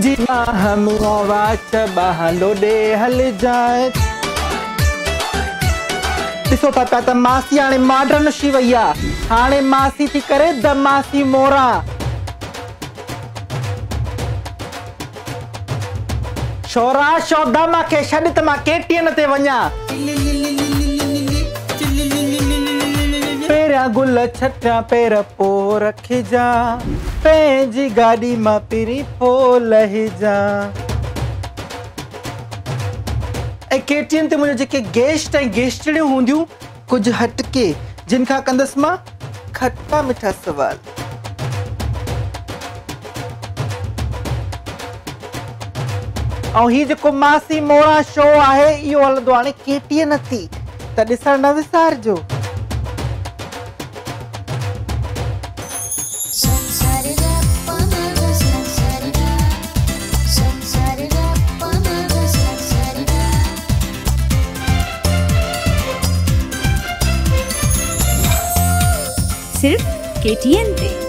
जी हम वाच बहलो दे हल जाए। ॾिसो था पिया त मासी हाणे मॉडर्न थी वई आहे। हाणे मासी थी करे दमासी मोरा। छोरा शौदा मूंखे छॾ त मां केटीएन ते वञा। पेरियां गुल छटिया पेर पो रखिजा, पंहिंजी गाॾी मां पिरी पो लहिजा। ऐं केटीएन ते मुंहिंजो जेके गेस्ट ऐं गेस्टड़ियूं हूंदियूं कुझु हटके, जिन खां कंदसि मां खट्टा मिठा सवाल। ऐं हीउ जेको मासी मोरा शो आहे इहो हलंदो हाणे केटीएन थी, त ॾिसण न विसारजो। सिर्फ केटीएन पे।